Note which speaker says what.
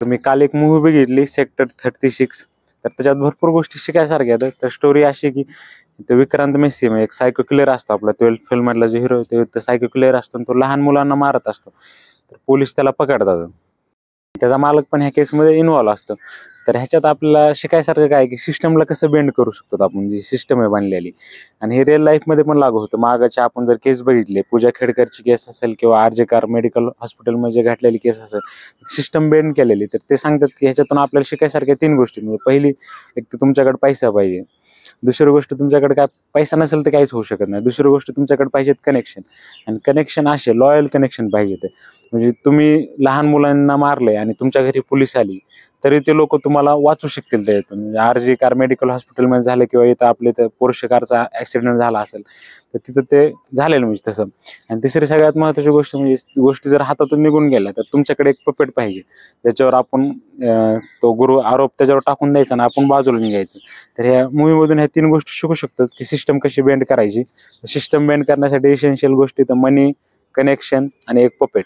Speaker 1: मी काल एक मूवी बघितली सेक्टर 36. तर त्याच्यात भरपूर गोष्टी शिकायसारख्या आहेत. तर स्टोरी अशी की तो विक्रांत मेस्सी म्हणजे एक सायको किलर असतो आपला 12th फेल मधला जो हिरो तो सायको किलर असतो आणि तो लहान मुलांना मारत असतो. तर पोलीस त्याला पकडतात. त्याचा मालक पण ह्या केसमध्ये इन्व्हॉल्व असतो. तर ह्याच्यात आपल्याला शिकायसारखं काय की सिस्टमला कसं बेंड करू शकतो आपण, जी सिस्टम आहे बनलेली. आणि हे रिअल लाईफमध्ये पण लागू होतं. मागाच्या आपण जर केस बघितले, पूजा खेडकरची केस असेल किंवा RJ कार मेडिकल हॉस्पिटलमध्ये घडलेली केस असेल, सिस्टम बेंड केलेली. तर ते सांगतात की ह्याच्यातून आपल्याला शिकायसारख्या 3 गोष्टी. म्हणजे पहिली, एक तर तुमच्याकडे पैसा पाहिजे. दुसरी गोष्ट, तुमच्याकडे काय पैसा नसेल तर काहीच होऊ शकत नाही. दुसरी गोष्ट, तुमच्याकडे पाहिजेत कनेक्शन. आणि कनेक्शन असे लॉयल कनेक्शन पाहिजे ते. म्हणजे तुम्ही लहान मुलांना मारले आणि तुमच्या घरी पोलीस आली तरी ते लोक तुम्हाला वाचू शकतील त्यातून. म्हणजे RJ कार मेडिकल हॉस्पिटलमध्ये झालं किंवा इथं आपल्या इथं पोर्शे कारचा ऍक्सिडेंट झाला असेल तर तिथं ते झालेलं म्हणजे तसं. आणि तिसरी सगळ्यात महत्त्वाची गोष्ट म्हणजे गोष्टी जर हातातून निघून गेल्या तर तुमच्याकडे एक पपेट पाहिजे, त्याच्यावर आपण तो गुरु आरोप त्याच्यावर टाकून द्यायचा आणि आपण बाजूला निघायचं. तर ह्या मूवीमधून ह्या 3 गोष्टी शिकू शकतात की सिस्टम कशी बेंड करायची. सिस्टम बेंड करण्यासाठी इसेन्शियल गोष्टी तर मनी, कनेक्शन आणि एक पपेट.